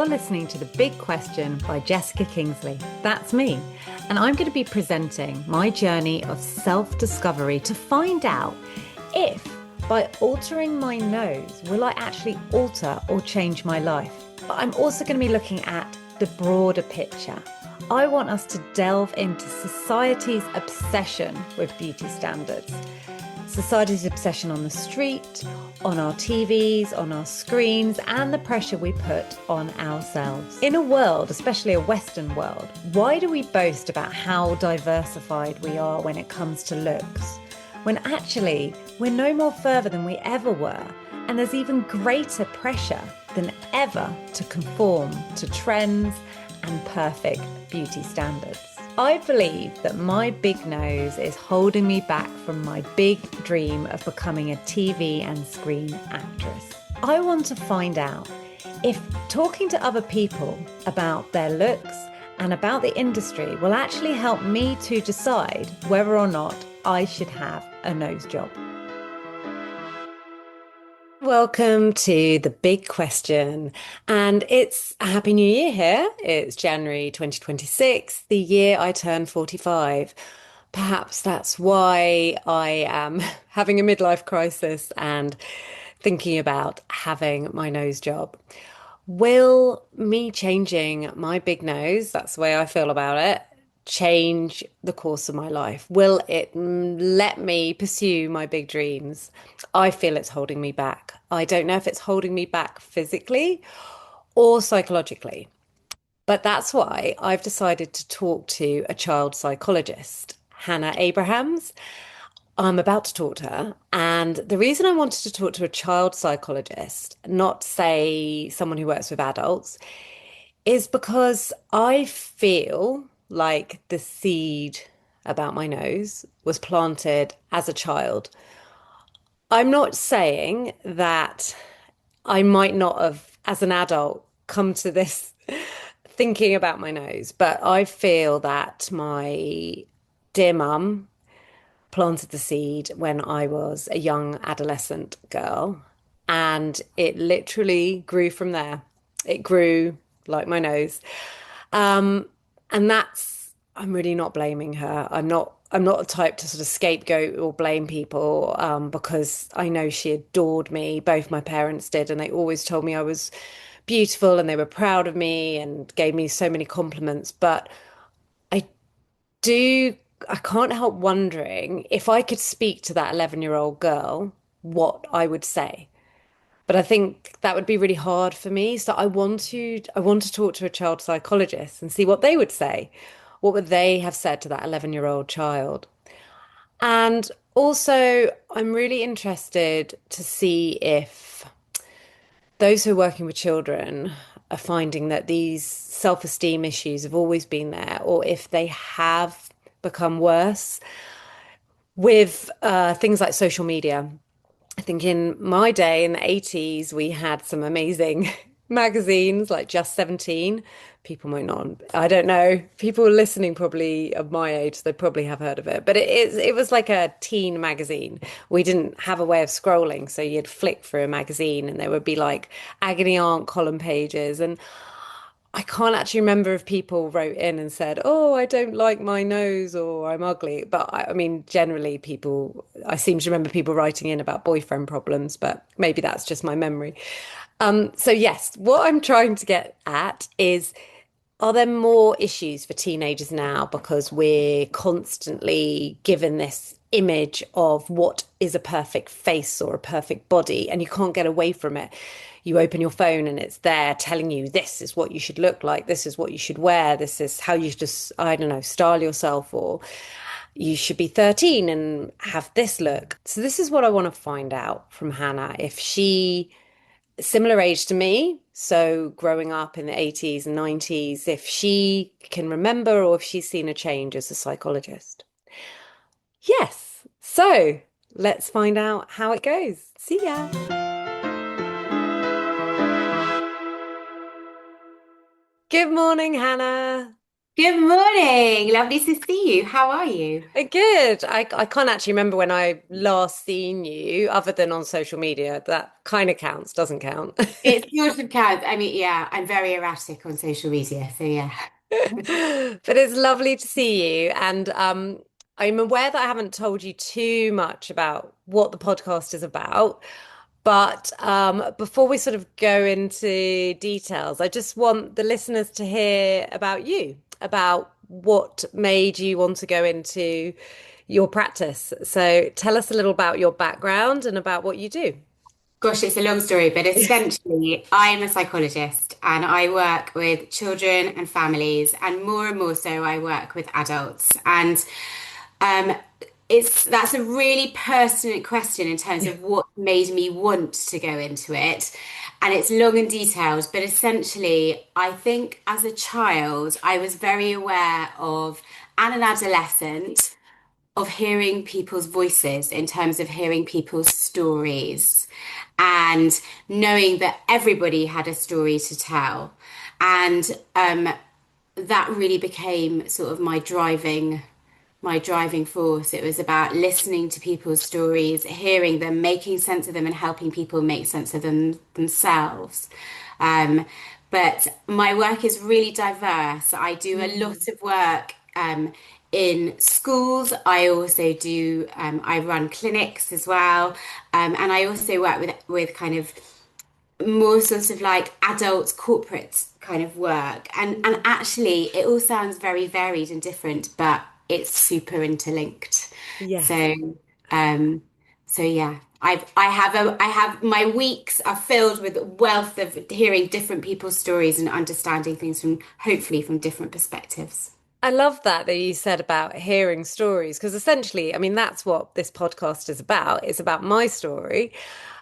listening to The Big Question by Jessica Kingsley. That's me. And I'm going to be presenting my journey of self-discovery to find out if, by altering my nose, will I actually alter or change my life. But I'm also going to be looking at the broader picture. I want us to delve into society's obsession with beauty standards. Society's obsession on the street, on our TVs, on our screens, and the pressure we put on ourselves. In a world, especially a Western world, why do we boast about how diversified we are when it comes to looks, when actually we're no more further than we ever were, and there's even greater pressure than ever to conform to trends and perfect beauty standards? I believe that my big nose is holding me back from my big dream of becoming a TV and screen actress. I want to find out if talking to other people about their looks and about the industry will actually help me to decide whether or not I should have a nose job. Welcome to The Big Question, and it's a Happy New Year here. It's January 2026, the year I turn 45. Perhaps that's why I am having a midlife crisis and thinking about having my nose job. Will me changing my big nose, that's the way I feel about it, change the course of my life? Will it let me pursue my big dreams? I feel it's holding me back. I don't know if it's holding me back physically or psychologically, but that's why I've decided to talk to a child psychologist, Hannah Abrahams. I'm about to talk to her. And the reason I wanted to talk to a child psychologist, not say someone who works with adults, is because I feel like the seed about my nose was planted as a child. I'm not saying that I might not have, as an adult, come to this thinking about my nose, but I feel that my dear mum planted the seed when I was a young adolescent girl, and it literally grew from there. It grew like my nose. And that's, I'm really not blaming her. I'm not the type to sort of scapegoat or blame people, because I know she adored me. Both my parents did, and they always told me I was beautiful and they were proud of me and gave me so many compliments. But I do, I can't help wondering if I could speak to that 11-year-old girl, what I would say. But I think that would be really hard for me. So I want to talk to a child psychologist and see what they would say. What would they have said to that 11-year-old child? And also, I'm really interested to see if those who are working with children are finding that these self-esteem issues have always been there, or if they have become worse with things like social media. I think in my day, in the 80s, we had some amazing magazines like Just 17. People might not, I don't know. People listening probably of my age, they probably have heard of it. But it was like a teen magazine. We didn't have a way of scrolling, so you'd flick through a magazine and there would be like agony aunt column pages. And I can't actually remember if people wrote in and said, "Oh, I don't like my nose" or "I'm ugly." But I mean, generally, I seem to remember people writing in about boyfriend problems, but maybe that's just my memory. So, yes, what I'm trying to get at is, are there more issues for teenagers now because we're constantly given this image of what is a perfect face or a perfect body, and you can't get away from it? You open your phone and it's there telling you this is what you should look like, this is what you should wear, this is how you just, I don't know, style yourself, or you should be 13 and have this look. So this is what I want to find out from Hannah, if she, similar age to me, so growing up in the 80s and 90s, if she can remember or if she's seen a change as a psychologist. Yes. So let's find out how it goes. See ya. Good morning, Hannah. Good morning. Lovely to see you. How are you? Good. I can't actually remember when I last seen you, other than on social media. That kind of counts, doesn't count. It sort of counts. I mean, yeah, I'm very erratic on social media, so yeah. But it's lovely to see you. And I'm aware that I haven't told you too much about what the podcast is about. But before we sort of go into details, I just want the listeners to hear about you, about what made you want to go into your practice. So tell us a little about your background and about what you do. Gosh, it's a long story, but essentially, I'm a psychologist and I work with children and families, and more so, I work with adults. And um, that's a really pertinent question in terms of what made me want to go into it. And it's long and detailed, but essentially, I think as a child, I was very aware of, and an adolescent, of hearing people's voices in terms of hearing people's stories and knowing that everybody had a story to tell. And that really became sort of my driving force. It was about listening to people's stories, hearing them, making sense of them, and helping people make sense of them themselves. Um, but my work is really diverse. I do a lot Mm. of work in schools. I also do, I run clinics as well. And I also work with kind of more sort of like adult corporate kind of work. And actually it all sounds very varied and different, but it's super interlinked. Yes. So um so yeah, I have my weeks are filled with wealth of hearing different people's stories and understanding things from hopefully from different perspectives. I love that you said about hearing stories, because essentially, I mean, that's what this podcast is about. It's about my story,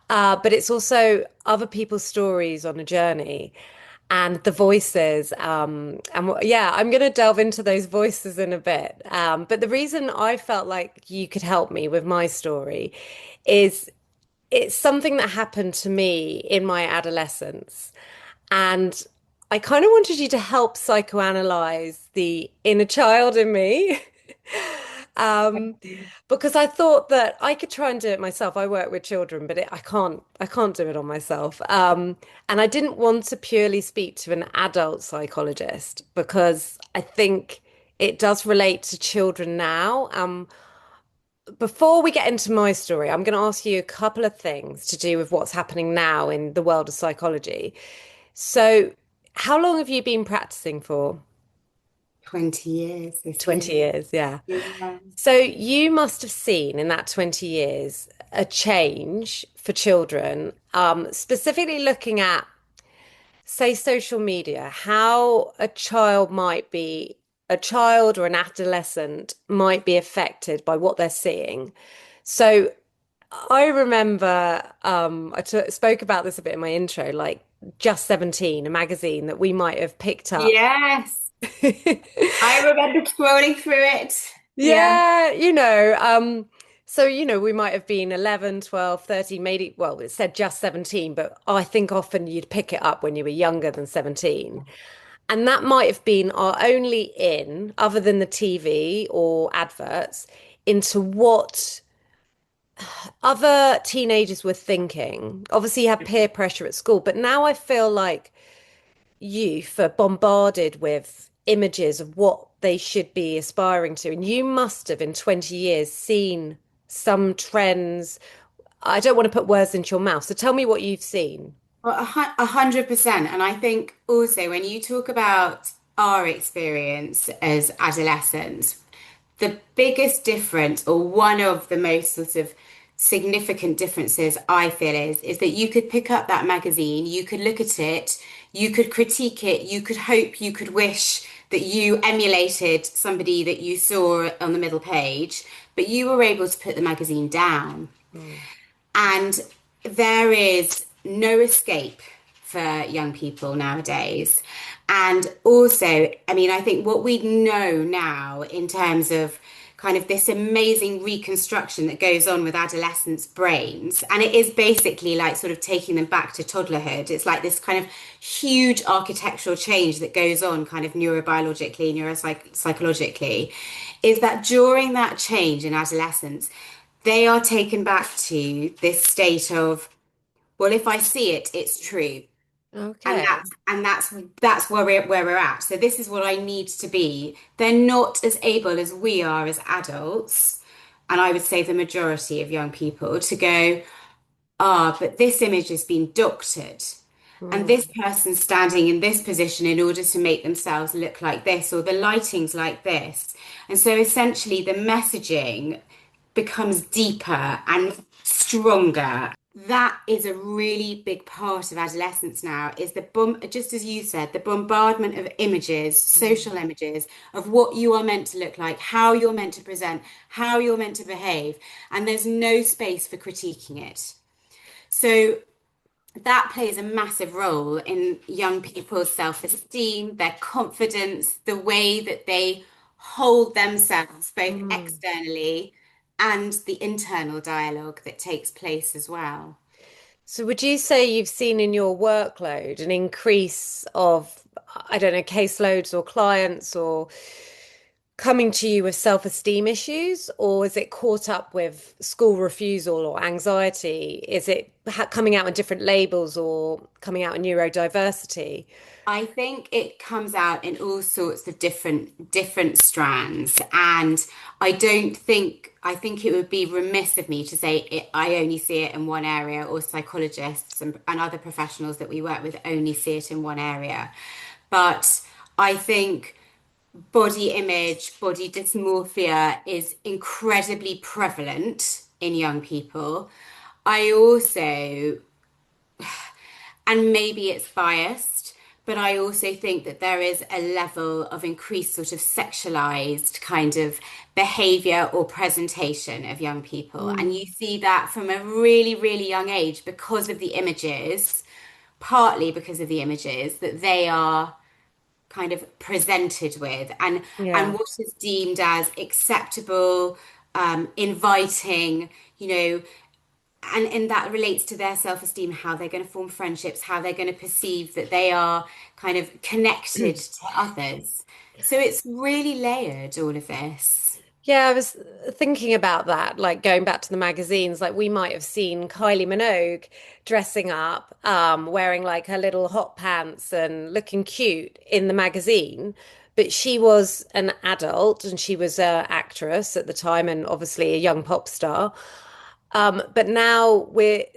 but it's also other people's stories on a journey and the voices. Yeah, I'm going to delve into those voices in a bit. But the reason I felt like you could help me with my story is it's something that happened to me in my adolescence. And I kind of wanted you to help psychoanalyze the inner child in me. Um, because I thought that I could try and do it myself. I work with children, but I can't do it on myself. And I didn't want to purely speak to an adult psychologist because I think it does relate to children now. Before we get into my story, I'm going to ask you a couple of things to do with what's happening now in the world of psychology. So, how long have you been practicing for? 20 years this 20 year. years, yeah. Yeah. So, you must have seen in that 20 years a change for children, specifically looking at, say, social media, how a child or an adolescent might be affected by what they're seeing. So, I remember I t spoke about this a bit in my intro, like Just 17, a magazine that we might have picked up. Yes, I remember scrolling through it. Yeah. Yeah, so we might have been 11, 12, 13, maybe, well, it said just 17, but I think often you'd pick it up when you were younger than 17. And that might have been our only in, other than the TV or adverts, into what other teenagers were thinking. Obviously, you had peer pressure at school, but now I feel like youth are bombarded with images of what they should be aspiring to. And you must have, in 20 years, seen some trends. I don't want to put words into your mouth, so tell me what you've seen. Well, 100%. And I think also when you talk about our experience as adolescents, the biggest difference, or one of the most sort of significant differences I feel is that you could pick up that magazine, you could look at it, you could critique it, you could hope, you could wish that you emulated somebody that you saw on the middle page, but you were able to put the magazine down. Mm. And there is no escape for young people nowadays. And also, I mean, I think what we know now in terms of kind of this amazing reconstruction that goes on with adolescents' brains. And it is basically like sort of taking them back to toddlerhood. It's like this kind of huge architectural change that goes on kind of neurobiologically, neuropsychologically, is that during that change in adolescence, they are taken back to this state of, well, if I see it, it's true. And Okay. that's where we're at. So this is what I need to be. They're not as able as we are as adults, and I would say the majority of young people to go, but this image has been doctored. And this Mm. person's standing in this position in order to make themselves look like this, or the lighting's like this. And so essentially the messaging becomes deeper and stronger. That is a really big part of adolescence now, is just as you said, the bombardment of images, social Mm. images of what you are meant to look like, how you're meant to present, how you're meant to behave, and there's no space for critiquing it. So that plays a massive role in young people's self-esteem, their confidence, the way that they hold themselves, both Mm. externally and the internal dialogue that takes place as well. So would you say you've seen in your workload an increase of, I don't know, caseloads or clients or coming to you with self-esteem issues, or is it caught up with school refusal or anxiety? Is it coming out in different labels or coming out in neurodiversity? I think it comes out in all sorts of different strands, and I think it would be remiss of me to say I only see it in one area, or psychologists and other professionals that we work with only see it in one area. But I think body image, body dysmorphia is incredibly prevalent in young people. I also, and maybe it's biased, but I also think that there is a level of increased sort of sexualized kind of behavior or presentation of young people. And you Mm. see that from a really, really young age because of the images, partly because of the images that they are kind of presented with, and Yeah. what is deemed as acceptable, inviting, you know, and that relates to their self-esteem, how they're going to form friendships, how they're going to perceive that they are kind of connected to others. So it's really layered, all of this. Yeah, I was thinking about that, like going back to the magazines, like we might have seen Kylie Minogue dressing up, wearing like her little hot pants and looking cute in the magazine, but she was an adult and she was an actress at the time and obviously a young pop star. But now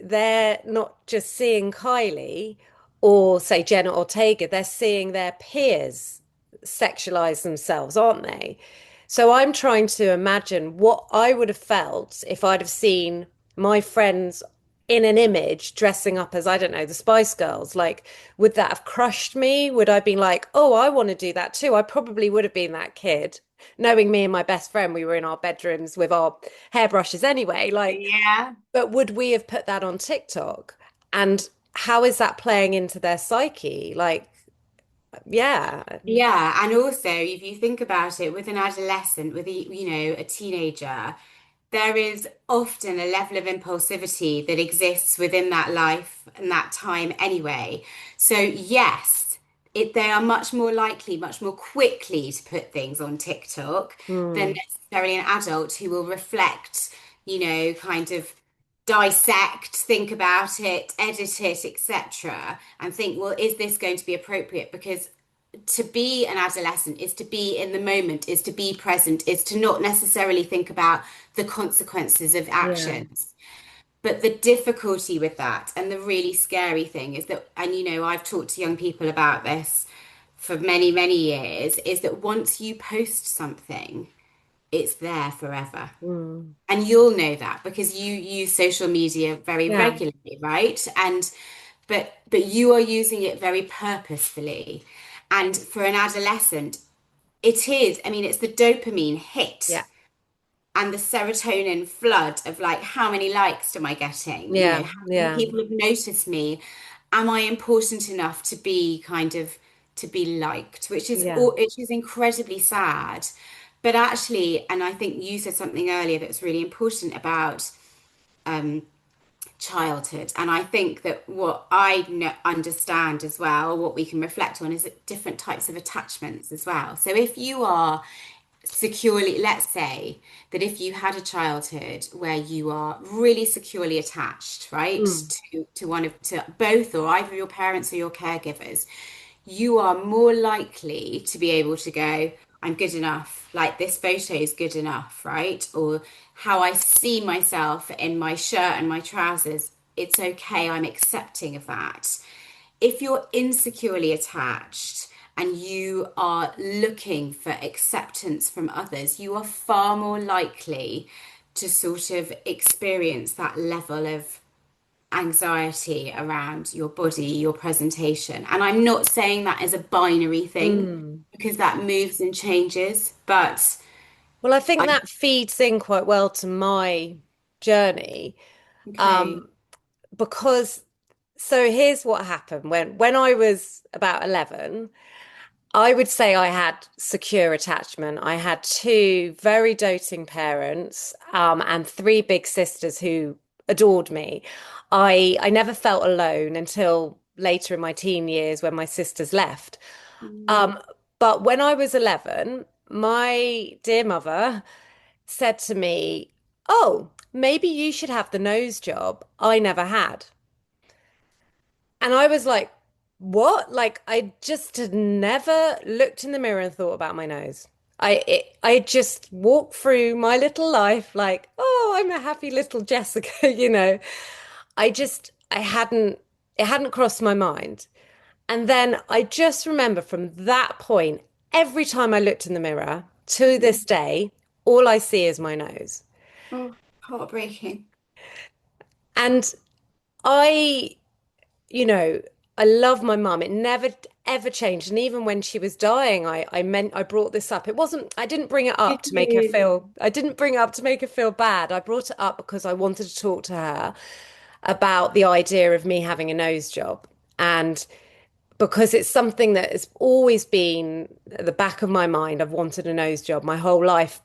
they're not just seeing Kylie or say Jenna Ortega, they're seeing their peers sexualize themselves, aren't they? So I'm trying to imagine what I would have felt if I'd have seen my friends in an image dressing up as, I don't know, the Spice Girls. Like, would that have crushed me? Would I have been like, oh, I want to do that too? I probably would have been that kid. Knowing me and my best friend, we were in our bedrooms with our hairbrushes anyway. Like, Yeah. but would we have put that on TikTok? And how is that playing into their psyche? Like, yeah. Yeah, and also if you think about it, with an adolescent, with a teenager, there is often a level of impulsivity that exists within that life and that time anyway. So yes, they are much more likely, much more quickly to put things on TikTok than Hmm. necessarily an adult who will reflect, kind of dissect, think about it, edit it, etc., and think, well, is this going to be appropriate? Because to be an adolescent is to be in the moment, is to be present, is to not necessarily think about the consequences of Yeah. actions. But the difficulty with that and the really scary thing is that, and I've talked to young people about this for many, many years, is that once you post something, it's there forever. Hmm. And you'll know that because you use social media very Yeah. regularly, right? And but you are using it very purposefully. And for an adolescent, it is, I mean, it's the dopamine hit Yeah. and the serotonin flood of like, how many likes am I getting? Yeah. How many Yeah. people have noticed me? Am I important enough to be liked? Which is Yeah. all, which is incredibly sad. But actually, and I think you said something earlier that's really important about childhood. And I think that what I understand as well, what we can reflect on, is different types of attachments as well. So if you are securely, let's say that if you had a childhood where you are really securely attached, right, Mm. to one of to both or either your parents or your caregivers, you are more likely to be able to go, I'm good enough, like this photo is good enough, right? Or how I see myself in my shirt and my trousers, it's okay, I'm accepting of that. If you're insecurely attached and you are looking for acceptance from others, you are far more likely to sort of experience that level of anxiety around your body, your presentation. And I'm not saying that as a binary thing Mm. because that moves and changes, but Well, I think I, that feeds in quite well to my journey, okay. um, because so here's what happened when I was about 11. I would say I had secure attachment. I had two very doting parents, and three big sisters who adored me. I never felt alone until later in my teen years when my sisters left. Mm. Um, but when I was 11, my dear mother said to me, "Oh, maybe you should have the nose job I never had." And I was like, what? Like, I just had never looked in the mirror and thought about my nose. I just walked through my little life like, oh, I'm a happy little Jessica, you know. I hadn't, it hadn't crossed my mind. And then I just remember from that point, every time I looked in the mirror to this day, all I see is my nose. Oh, heartbreaking. And I you know, I love my mum. It never ever changed. And even when she was dying, I brought this up. It wasn't, I didn't bring it Did up to make her you? feel, I didn't bring it up to make her feel bad. I brought it up because I wanted to talk to her about the idea of me having a nose job. And because it's something that has always been at the back of my mind. I've wanted a nose job my whole life,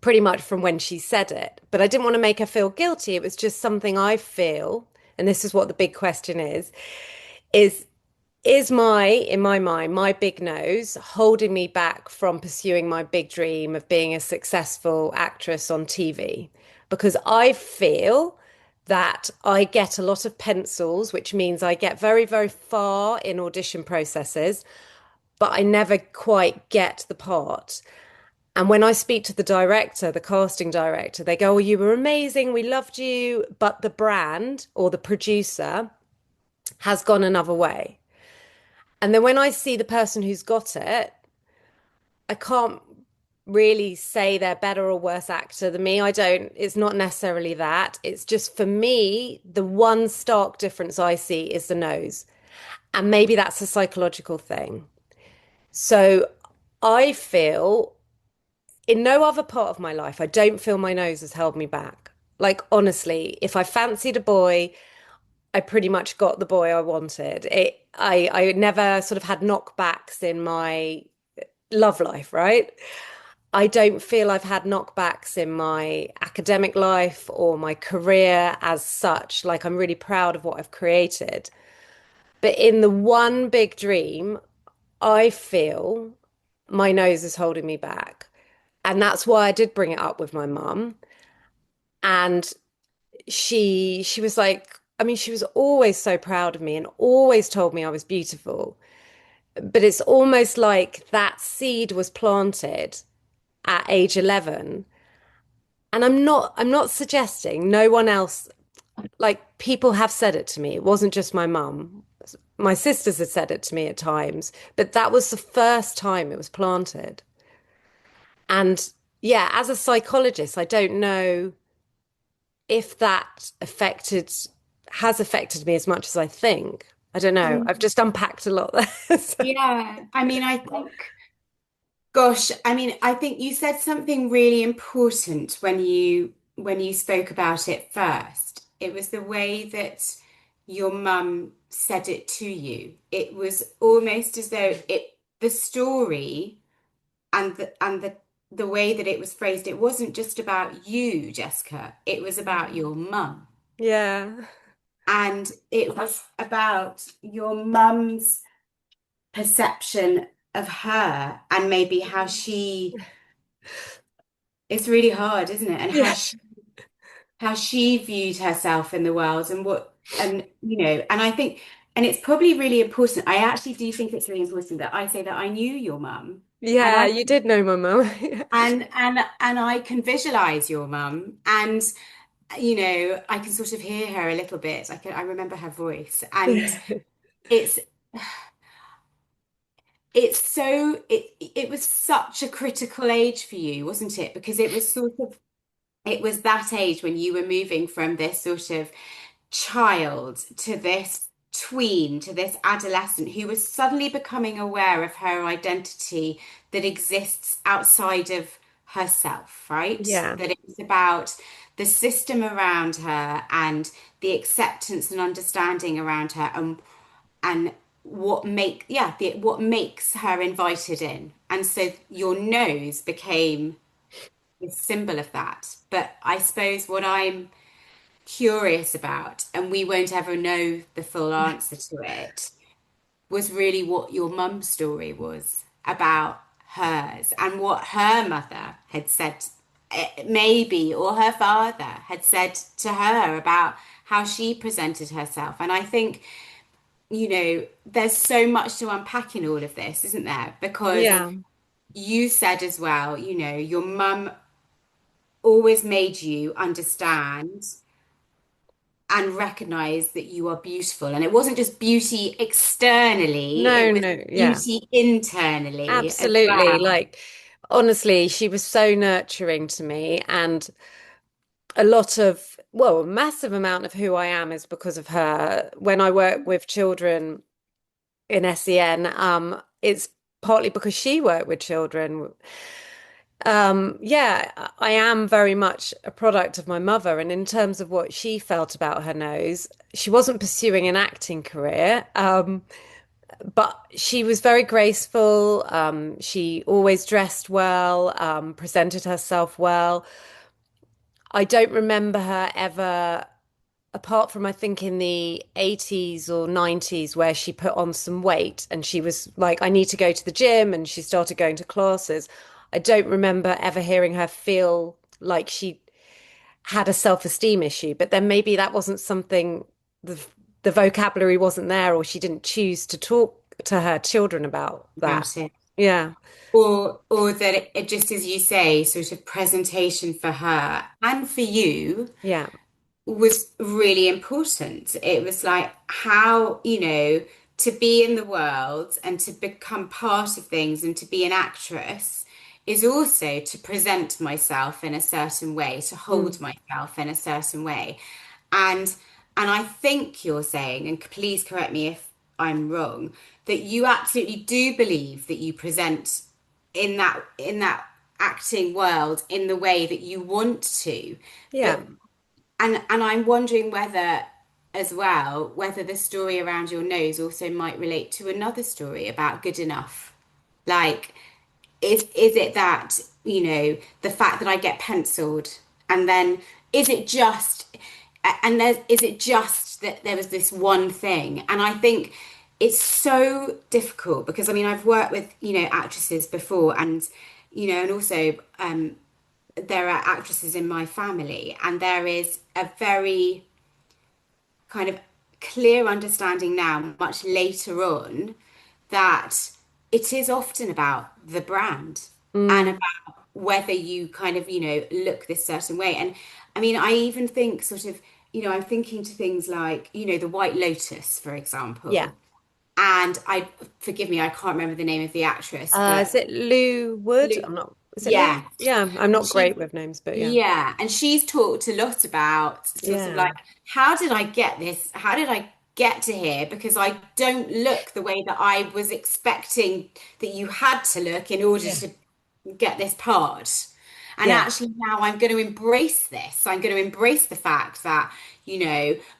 pretty much from when she said it. But I didn't want to make her feel guilty. It was just something I feel, and this is what the big question is is in my mind, my big nose holding me back from pursuing my big dream of being a successful actress on TV? Because I feel that I get a lot of pencils, which means I get very, very far in audition processes, but I never quite get the part. And when I speak to the director, the casting director, they go, "Oh, you were amazing. We loved you." But the brand or the producer has gone another way. And then when I see the person who's got it, I can't really say they're better or worse actor than me. I don't, it's not necessarily that. It's just for me, the one stark difference I see is the nose. And maybe that's a psychological thing. So I feel in no other part of my life, I don't feel my nose has held me back. Like, honestly, if I fancied a boy, I pretty much got the boy I wanted. I never sort of had knockbacks in my love life, right? I don't feel I've had knockbacks in my academic life or my career as such. Like, I'm really proud of what I've created. But in the one big dream, I feel my nose is holding me back. And that's why I did bring it up with my mum. And she was like, I mean, she was always so proud of me and always told me I was beautiful. But it's almost like that seed was planted at age 11. And I'm not suggesting no one else, like people have said it to me. It wasn't just my mum. My sisters had said it to me at times, but that was the first time it was planted. And yeah, as a psychologist, I don't know if that has affected me as much as I think. I don't know. I've Mm. just unpacked a lot there. Yeah, I mean, I think, gosh, I mean, I think you said something really important when you spoke about it first. It was the way that your mum said it to you. It was almost as though it the story and the the way that it was phrased, it wasn't just about you, Jessica, it was about Mm. your mum. Yeah. And it was about your mum's perception of her and maybe how she, it's really hard, isn't it? And Yeah. how she viewed herself in the world and what, and and I think, and it's probably really important. I actually do think it's really important that I say that I knew your mum. And Yeah, I you did know my mum. and I can visualize your mum, and I can sort of hear her a little bit. I remember her voice, and it's it was such a critical age for you, wasn't it? Because it was that age when you were moving from this sort of child to this tween to this adolescent who was suddenly becoming aware of her identity that exists outside of herself, right? Yeah. That it's about the system around her and the acceptance and understanding around her, and what makes her invited in. And so your nose became a symbol of that. But I suppose what I'm curious about, and we won't ever know the full answer to it, was really what your mum's story was about hers and what her mother had said, maybe, or her father had said to her about how she presented herself. And I think, there's so much to unpack in all of this, isn't there? Because Yeah. you said as well, your mum always made you understand and recognize that you are beautiful. And it wasn't just beauty externally, it No, was no, yeah. beauty internally as Absolutely. well. Like, honestly, she was so nurturing to me. And a lot of, well, a massive amount of who I am is because of her. When I work with children in SEN, it's partly because she worked with children. Yeah, I am very much a product of my mother. And in terms of what she felt about her nose, she wasn't pursuing an acting career. But she was very graceful. She always dressed well, presented herself well. I don't remember her ever, apart from I think in the 80s or 90s, where she put on some weight and she was like, I need to go to the gym, and she started going to classes. I don't remember ever hearing her feel like she had a self-esteem issue, but then maybe that wasn't something the the vocabulary wasn't there, or she didn't choose to talk to her children about that. About it. Yeah. Or that it just as you say, sort of presentation for her and for you Yeah. was really important. It was like how, to be in the world and to become part of things and to be an actress is also to present myself in a certain way, to hold Mm. myself in a certain way. And and I think you're saying, and please correct me if I'm wrong, that you absolutely do believe that you present in that acting world in the way that you want to. Yeah. But and I'm wondering whether, as well, whether the story around your nose also might relate to another story about good enough. Like, is it that, the fact that I get penciled, and then is it just, and there's is it just that there was this one thing? And I think it's so difficult because I mean I've worked with, actresses before, and and also there are actresses in my family, and there is a very kind of clear understanding now, much later on, that it is often about the brand and Mm. about whether you kind of, look this certain way. And I mean, I even think sort of, I'm thinking to things like, the White Lotus, for Yeah. example. And forgive me, I can't remember the name of the actress, Is but it Lou Wood? I'm not, is it Lou? yeah. Yeah, I'm And not great she with names, but yeah. Yeah, and she's talked a lot about sort of Yeah. like, how did I get this? How did I get to here? Because I don't look the way that I was expecting that you had to look in order Yeah. to get this part. And Yeah. actually now I'm going to embrace this. I'm going to embrace the fact that,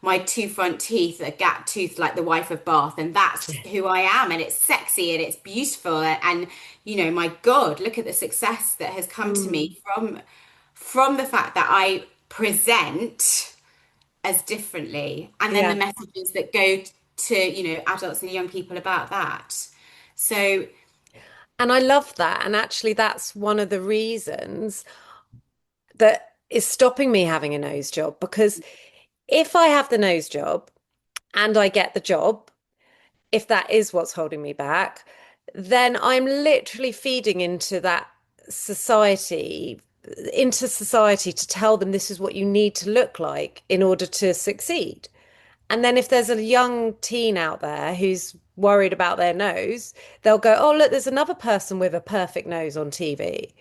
my two front teeth are gap tooth like the wife of Bath, and that's who I am, and it's sexy and it's beautiful. And, my God, look at the success that has come to Mm. me from the fact that I present as differently, and then the Yeah. messages that go to, adults and young people about that. So, And I love that. And actually, that's one of the reasons that is stopping me having a nose job. Because if I have the nose job and I get the job, if that is what's holding me back, then I'm literally feeding society, into society to tell them this is what you need to look like in order to succeed. And then if there's a young teen out there who's worried about their nose, they'll go, oh, look, there's another person with a perfect nose on TV.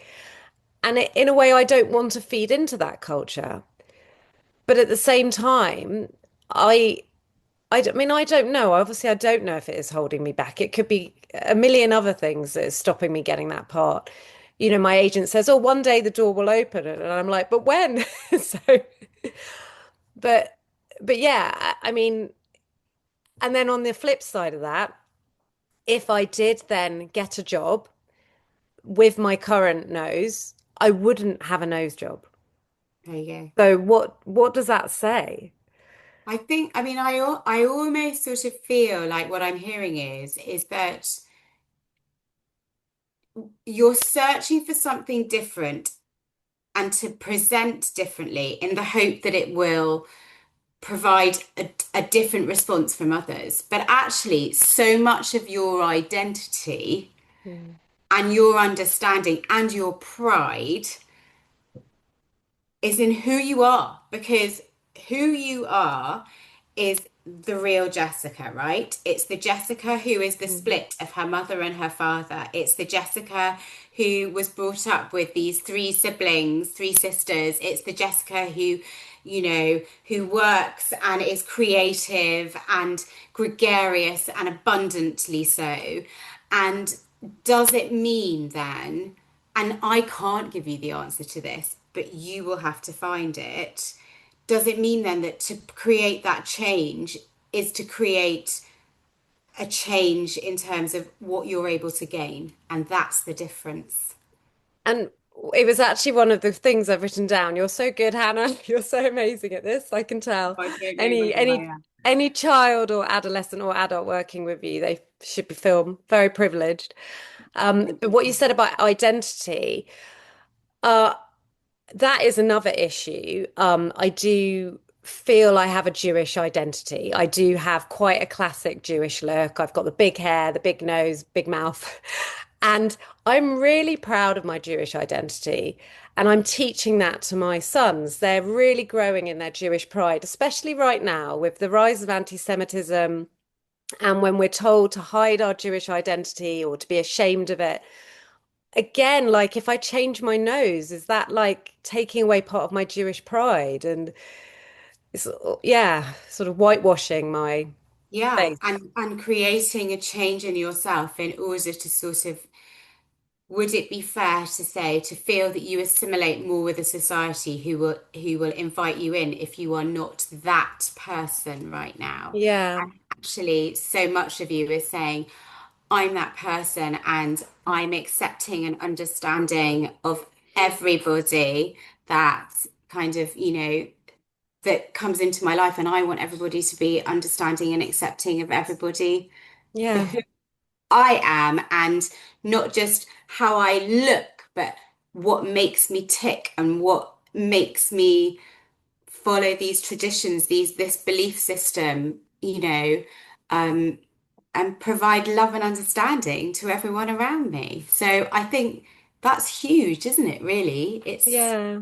And in a way, I don't want to feed into that culture. But at the same time, I mean, I don't know. Obviously, I don't know if it is holding me back. It could be a million other things that is stopping me getting that part. My agent says, "Oh, one day the door will open," and I'm like, "But when?" So, but, but yeah, I mean, and then on the flip side of that, if I did then get a job with my current nose, I wouldn't have a nose job. there you go. So what does that say? I mean, I almost sort of feel like what I'm hearing is that you're searching for something different and to present differently in the hope that it will provide a different response from others. But actually, so much of your identity Mm. and your understanding and your pride is in who you are, because who you are is the real Jessica, right? It's the Jessica who is the Mm. split of her mother and her father. It's the Jessica who was brought up with these three siblings, three sisters. It's the Jessica who works and is creative and gregarious and abundantly so. And does it mean then, and I can't give you the answer to this, but you will have to find it. Does it mean then that to create that change is to create a change in terms of what you're able to gain? And that's the difference. And it was actually one of the things I've written down. You're so good, Hannah. You're so amazing at this. I can tell. I don't know Any whether I any am. any child or adolescent or adult working with you, they should be feel very privileged. Thank But what you you. said about identity, uh, that is another issue. I do feel I have a Jewish identity. I do have quite a classic Jewish look. I've got the big hair, the big nose, big mouth. And I'm really proud of my Jewish identity. And I'm teaching that to my sons. They're really growing in their Jewish pride, especially right now with the rise of anti-Semitism. And when we're told to hide our Jewish identity or to be ashamed of it, again, like if I change my nose, is that like taking away part of my Jewish pride? And it's, yeah, sort of whitewashing my Yeah, face. and creating a change in yourself in order to sort of, would it be fair to say, to feel that you assimilate more with a society who will invite you in if you are not that person right now? Yeah. And actually, so much of you is saying, I'm that person and I'm accepting and understanding of everybody that kind of, that comes into my life. And I want everybody to be understanding and accepting of everybody for Yeah. who I am, and not just how I look, but what makes me tick and what makes me follow these traditions, this belief system, um, and provide love and understanding to everyone around me. So I think that's huge, isn't it, really? It's Yeah.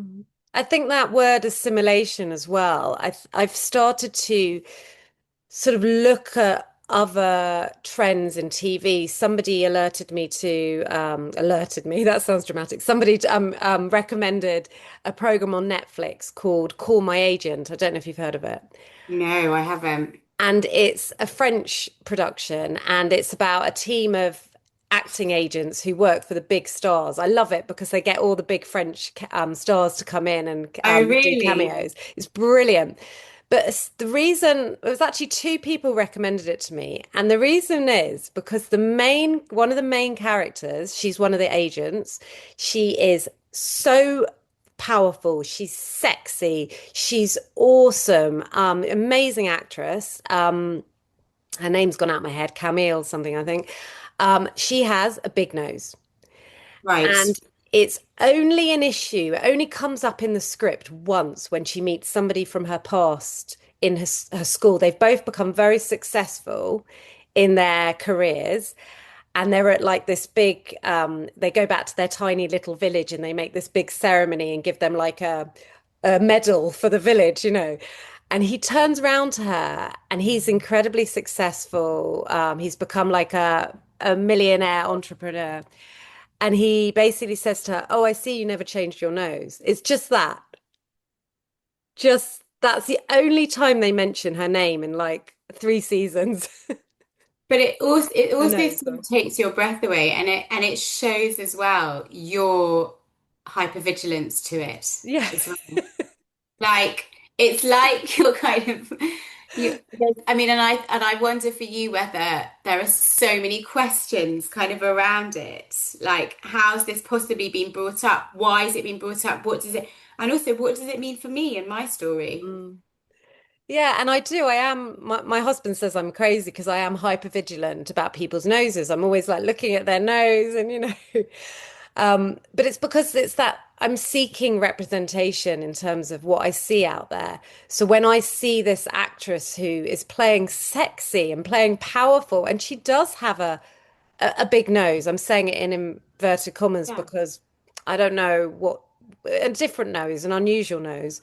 I think that word assimilation as well. I've started to sort of look at other trends in TV. Somebody alerted me, that sounds dramatic. Somebody recommended a program on Netflix called Call My Agent. I don't know if you've heard of it. no, I haven't. And it's a French production, and it's about a team of acting agents who work for the big stars. I love it because they get all the big French stars to come in and Oh, do really? cameos. It's brilliant. But the reason it was actually two people recommended it to me, and the reason is because one of the main characters, she's one of the agents. She is so powerful. She's sexy. She's awesome. Amazing actress. Her name's gone out of my head, Camille something, I think. She has a big nose, Right. and it's only an issue. It only comes up in the script once when she meets somebody from her past in her school. They've both become very successful in their careers, and they're at like this big. They go back to their tiny little village, and they make this big ceremony and give them like a medal for the village, you know. And he turns around to her and he's incredibly successful. He's become like a millionaire entrepreneur. And he basically says to her, "Oh, I see you never changed your nose." It's just that. Just that's the only time they mention her name in like 3 seasons. But it I also know, sort so of takes your breath away, and it shows as well your hypervigilance to it yeah. as well. Like it's like you're kind of I mean, and I wonder for you whether there are so many questions kind of around it. Like, how's this possibly been brought up? Why is it being brought up? What does it, and also what does it mean for me and my story? Mm. Yeah, and I do. I am. My husband says I'm crazy because I am hyper vigilant about people's noses. I'm always like looking at their nose, and you know. But it's because it's that I'm seeking representation in terms of what I see out there. So when I see this actress who is playing sexy and playing powerful, and she does have a big nose. I'm saying it in inverted commas Yeah. because I don't know what a different nose, an unusual nose.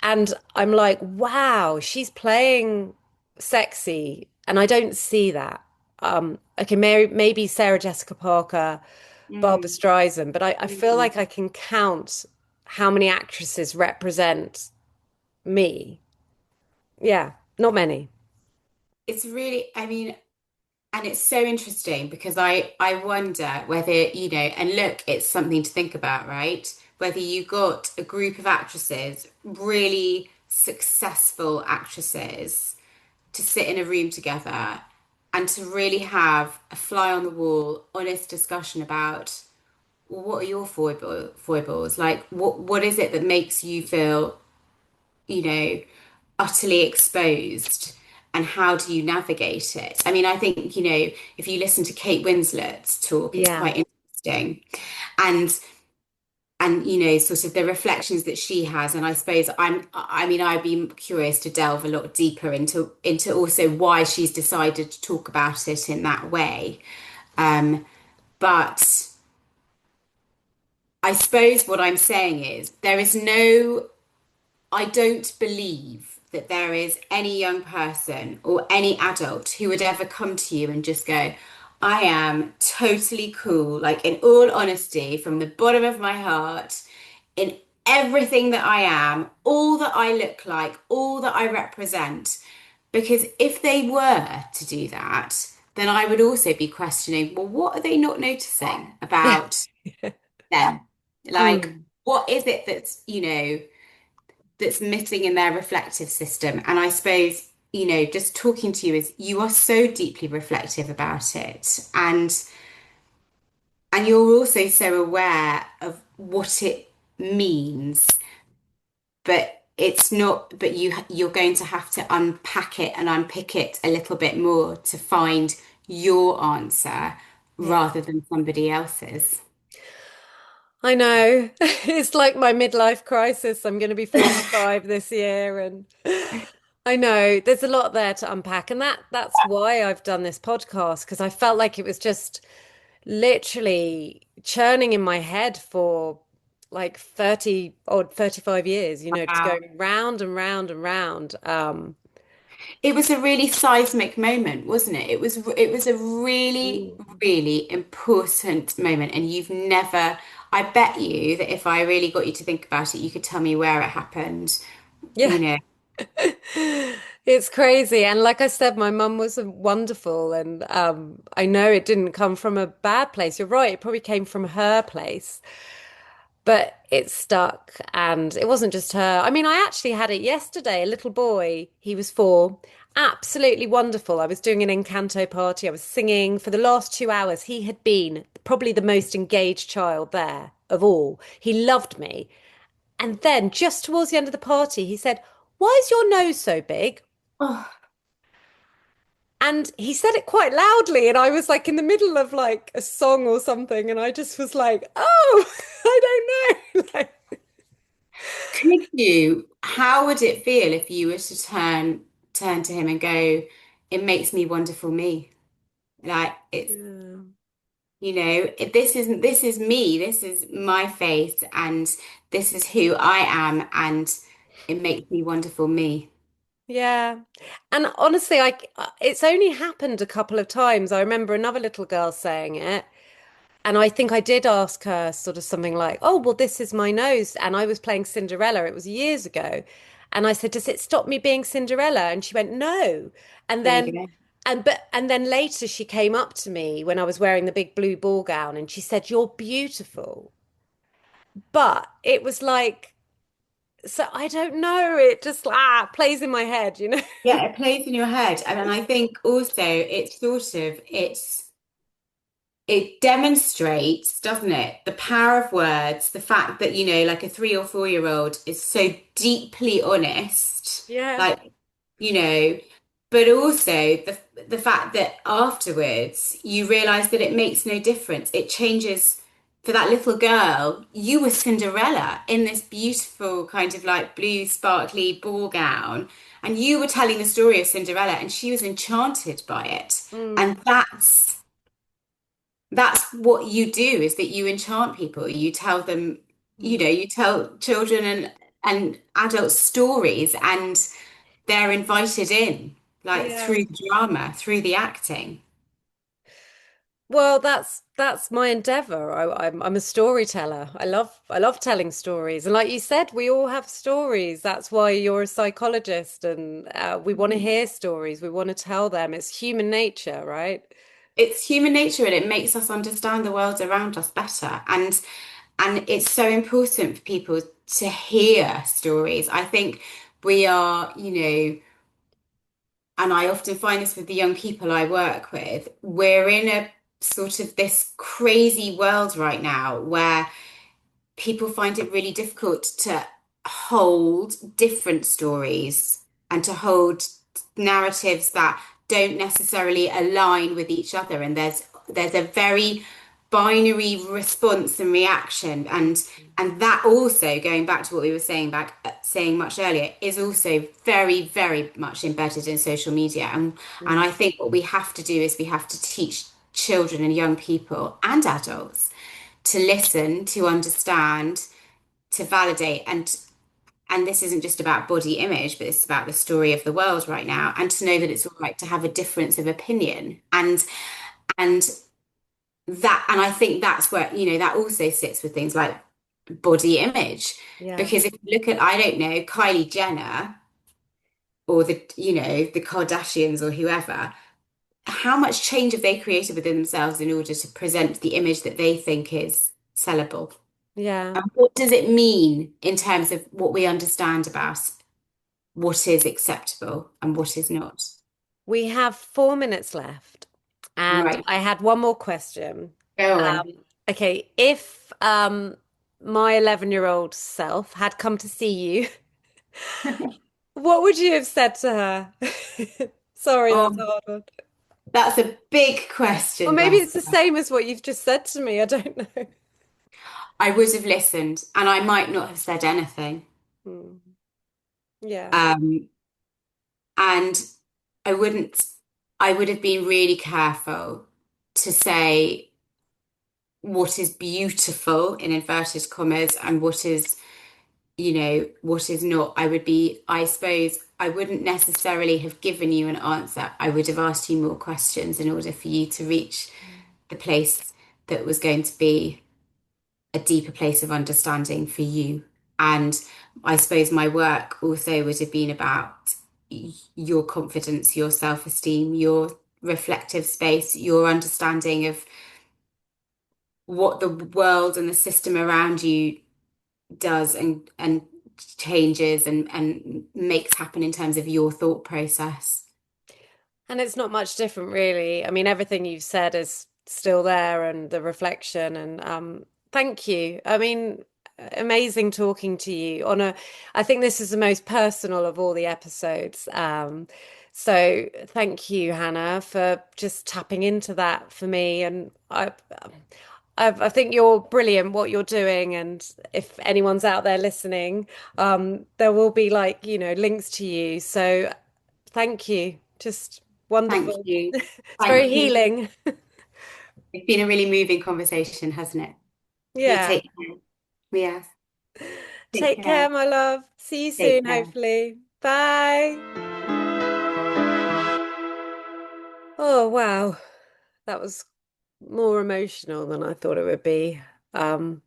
And I'm like, wow, she's playing sexy, and I don't see that. Okay, maybe Sarah Jessica Parker, Barbara Mm, Streisand, but I feel mm. like I can count how many actresses represent me. Yeah, not many. It's really, I mean, and it's so interesting because I wonder whether, you know, and look, it's something to think about, right? Whether you got a group of actresses, really successful actresses, to sit in a room together and to really have a fly on the wall, honest discussion about, well, what are your foibles? Like, what is it that makes you feel, you know, utterly exposed? And how do you navigate it? I mean, I think, you know, if you listen to Kate Winslet's talk, it's Yeah. quite interesting. And you know, sort of the reflections that she has. And I suppose I mean, I'd be curious to delve a lot deeper into also why she's decided to talk about it in that way. But I suppose what I'm saying is there is no, I don't believe that there is any young person or any adult who would ever come to you and just go, I am totally cool, like in all honesty, from the bottom of my heart, in everything that I am, all that I look like, all that I represent. Because if they were to do that, then I would also be questioning, well, what are they not noticing about them? Like, Mm. what is it that's, you know, that's missing in their reflective system? And I suppose, you know, just talking to you is you are so deeply reflective about it. And you're also so aware of what it means, but it's not, but you're going to have to unpack it and unpick it a little bit more to find your answer Yeah. rather than somebody else's. I know. It's like my midlife crisis. I'm going to be 45 this year, and I know there's a lot there to unpack, and that's why I've done this podcast because I felt like it was just literally churning in my head for like 30 or 35 years, you know, just Wow. going round and round and round. It was a really seismic moment, wasn't it? It was a really, Mm. really important moment. And you've never, I bet you that if I really got you to think about it, you could tell me where it happened, Yeah. you know. It's crazy. And like I said, my mum was wonderful. And I know it didn't come from a bad place. You're right. It probably came from her place, but it stuck. And it wasn't just her. I mean, I actually had it yesterday. A little boy, he was 4, absolutely wonderful. I was doing an Encanto party. I was singing for the last 2 hours. He had been probably the most engaged child there of all. He loved me. And then just towards the end of the party, he said, "Why is your nose so big?" Oh, And he said it quite loudly, and I was like in the middle of like a song or something, and I just was like, "Oh, I don't know." Like, could you, how would it feel if you were to turn to him and go, it makes me wonderful me? Like it's, yeah. this is me, this is my face, and this is who I am, and it makes me wonderful me. Yeah. And honestly, it's only happened a couple of times. I remember another little girl saying it, and I think I did ask her sort of something like, "Oh, well, this is my nose." And I was playing Cinderella. It was years ago. And I said, "Does it stop me being Cinderella?" And she went, "No." And There you then go. and then later she came up to me when I was wearing the big blue ball gown and she said, "You're beautiful." But it was like, so I don't know. It just plays in my head, you know? Yeah, it plays in your head. And I think also it demonstrates, doesn't it, the power of words, the fact that, like a 3 or 4 year old is so deeply honest, Yeah. like, you know, but also the fact that afterwards you realize that it makes no difference. It changes for that little girl. You were Cinderella in this beautiful kind of like blue sparkly ball gown, and you were telling the story of Cinderella, and she was enchanted by it. And Mm. that's what you do, is that you enchant people. You tell them, Mm. you tell children and adults stories, and they're invited in, like Yeah. through the drama, through the acting. Well, that's my endeavor. I'm a storyteller. I love telling stories, and like you said, we all have stories. That's why you're a psychologist, and we want to Mhm. hear stories. We want to tell them. It's human nature, right? It's human nature, and it makes us understand the world around us better. And it's so important for people to hear stories. I think we are, and I often find this with the young people I work with, we're in a sort of this crazy world right now where people find it really difficult to hold different stories and to hold narratives that don't necessarily align with each other. And there's a very binary response and reaction, and that also, going back to what we were saying much earlier, is also very, very much embedded in social media. And Mm. I think what we have to do is we have to teach children and young people and adults to listen, to understand, to validate, and this isn't just about body image, but it's about the story of the world right now, and to know that it's all right to have a difference of opinion. And and I think that's where, that also sits with things like body image. Yeah. Because if you look at, I don't know, Kylie Jenner or the Kardashians or whoever, how much change have they created within themselves in order to present the image that they think is sellable? Yeah. And what does it mean in terms of what we understand about what is acceptable and what is not? We have 4 minutes left, and Right. I had one more question. Go on. Okay, if my 11-year-old self had come to see you, what would you have said to her? Sorry, that's a Oh, hard one. that's a big Or question, maybe bless it's the her. same as what you've just said to me. I don't know. I would have listened, and I might not have said anything. Hmm. Yeah. Um, and I wouldn't, I would have been really careful to say what is beautiful in inverted commas and what is not. I suppose I wouldn't necessarily have given you an answer. I would have asked you more questions in order for you to reach the place that was going to be a deeper place of understanding for you. And I suppose my work also would have been about your confidence, your self-esteem, your reflective space, your understanding of what the world and the system around you does and changes and makes happen in terms of your thought process. And it's not much different, really. I mean, everything you've said is still there, and the reflection. And thank you. I mean, amazing talking to you on a. I think this is the most personal of all the episodes. So thank you, Hannah, for just tapping into that for me. And I think you're brilliant what you're doing. And if anyone's out there listening, there will be like, links to you. So thank you. Just Thank wonderful. you. It's very Thank you. healing. It's been a really moving conversation, hasn't it? You Yeah. take care. Yeah. Take Take care. care, my love. See you Take soon, care. hopefully. Bye. Oh, wow. That was more emotional than I thought it would be. Um,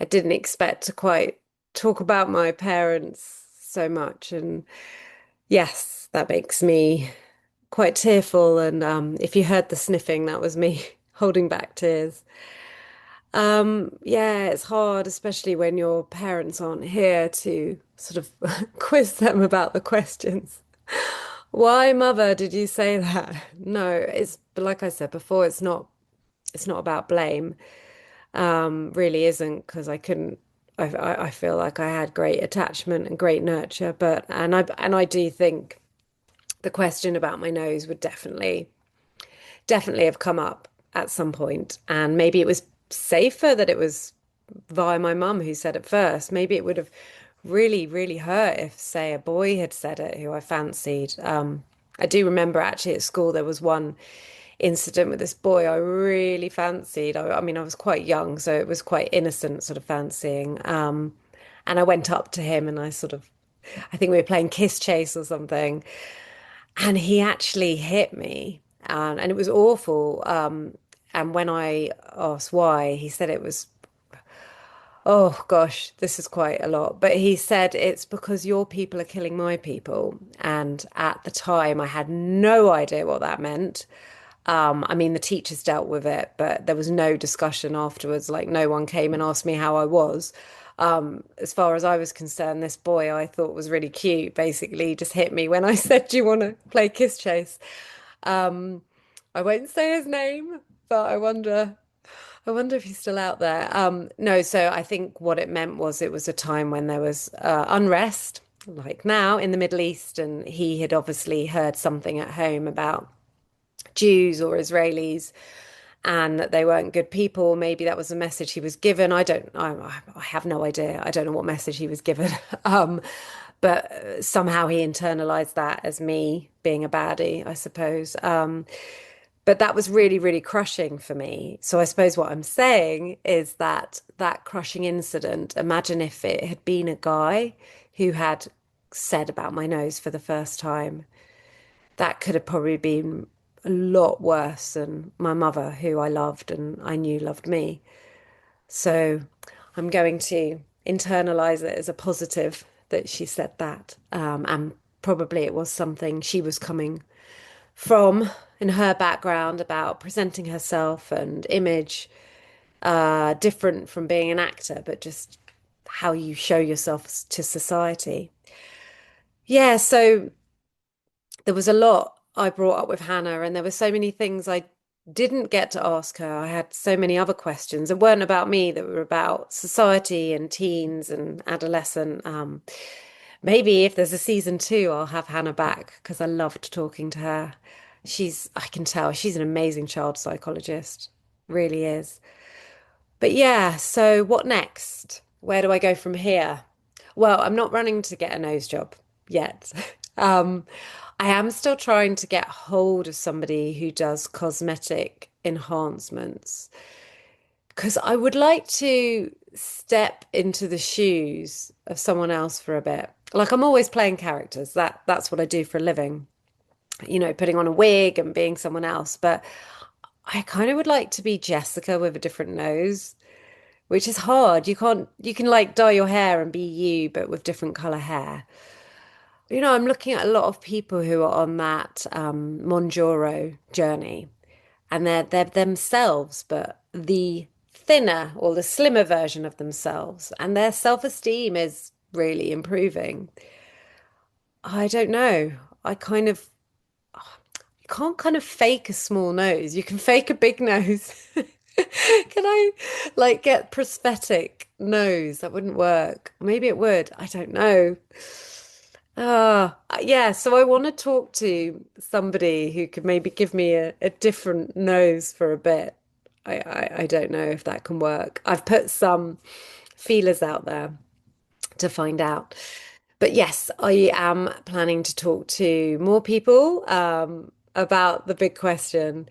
I didn't expect to quite talk about my parents so much. And yes, that makes me quite tearful. And if you heard the sniffing, that was me holding back tears. Yeah, it's hard, especially when your parents aren't here to sort of quiz them about the questions. Why, mother, did you say that? No, it's but like I said before, it's not about blame. Really isn't because I couldn't I feel like I had great attachment and great nurture, but and I do think the question about my nose would definitely have come up at some point, and maybe it was safer that it was via my mum who said it first. Maybe it would have really hurt if, say, a boy had said it who I fancied. I do remember actually at school there was one incident with this boy I really fancied. I mean, I was quite young, so it was quite innocent sort of fancying. And I went up to him and I think we were playing Kiss Chase or something, and he actually hit me, and it was awful. And when I asked why, he said it was, oh gosh, this is quite a lot. But he said it's because your people are killing my people. And at the time, I had no idea what that meant. I mean, the teachers dealt with it, but there was no discussion afterwards. Like, no one came and asked me how I was. As far as I was concerned, this boy I thought was really cute basically just hit me when I said, "Do you want to play Kiss Chase?" I won't say his name, but I wonder if he's still out there. No, so I think what it meant was it was a time when there was unrest, like now in the Middle East, and he had obviously heard something at home about Jews or Israelis and that they weren't good people. Maybe that was the message he was given. I have no idea. I don't know what message he was given. But somehow he internalized that as me being a baddie, I suppose. But that was really crushing for me. So I suppose what I'm saying is that that crushing incident, imagine if it had been a guy who had said about my nose for the first time. That could have probably been a lot worse than my mother, who I loved and I knew loved me. So I'm going to internalize it as a positive that she said that. And probably it was something she was coming from in her background about presenting herself and image, different from being an actor, but just how you show yourself to society. Yeah, so there was a lot I brought up with Hannah, and there were so many things I didn't get to ask her. I had so many other questions that weren't about me, that were about society and teens and adolescent. Maybe if there's a season two, I'll have Hannah back because I loved talking to her. I can tell she's an amazing child psychologist, really is. But yeah, so what next? Where do I go from here? Well, I'm not running to get a nose job yet. Um, I am still trying to get hold of somebody who does cosmetic enhancements because I would like to step into the shoes of someone else for a bit. Like I'm always playing characters. That's what I do for a living. Putting on a wig and being someone else. But I kind of would like to be Jessica with a different nose, which is hard. You can like dye your hair and be you, but with different color hair. I'm looking at a lot of people who are on that Monjoro journey, and they're themselves, but the thinner or the slimmer version of themselves, and their self-esteem is really improving. I don't know. I kind of You can't kind of fake a small nose. You can fake a big nose. Can I like get prosthetic nose? That wouldn't work. Maybe it would. I don't know. Yeah, so I want to talk to somebody who could maybe give me a different nose for a bit. I don't know if that can work. I've put some feelers out there to find out. But yes, I am planning to talk to more people about the big question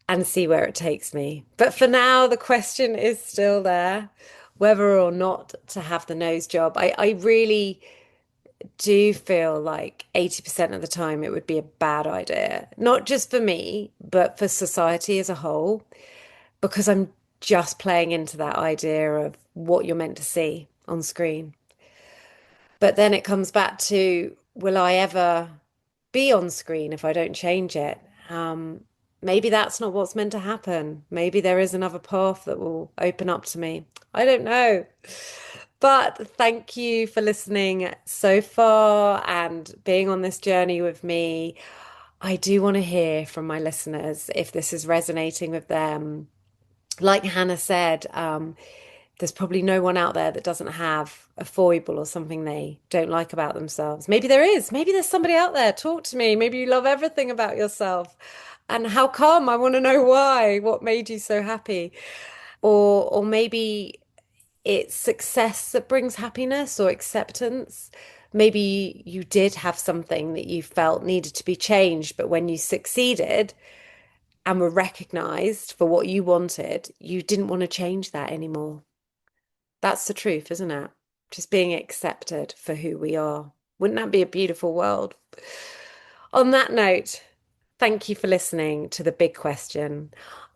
and see where it takes me. But for now, the question is still there, whether or not to have the nose job. I really do feel like 80% of the time it would be a bad idea, not just for me, but for society as a whole, because I'm just playing into that idea of what you're meant to see on screen. But then it comes back to, will I ever be on screen if I don't change it? Maybe that's not what's meant to happen. Maybe there is another path that will open up to me. I don't know. But thank you for listening so far and being on this journey with me. I do want to hear from my listeners if this is resonating with them. Like Hannah said, there's probably no one out there that doesn't have a foible or something they don't like about themselves. Maybe there is. Maybe there's somebody out there. Talk to me. Maybe you love everything about yourself. And how come? I want to know why. What made you so happy? Or maybe it's success that brings happiness or acceptance. Maybe you did have something that you felt needed to be changed, but when you succeeded and were recognized for what you wanted, you didn't want to change that anymore. That's the truth, isn't it? Just being accepted for who we are. Wouldn't that be a beautiful world? On that note, thank you for listening to The Big Question.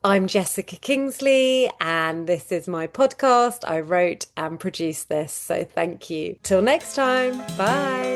I'm Jessica Kingsley, and this is my podcast. I wrote and produced this, so thank you. Till next time, bye.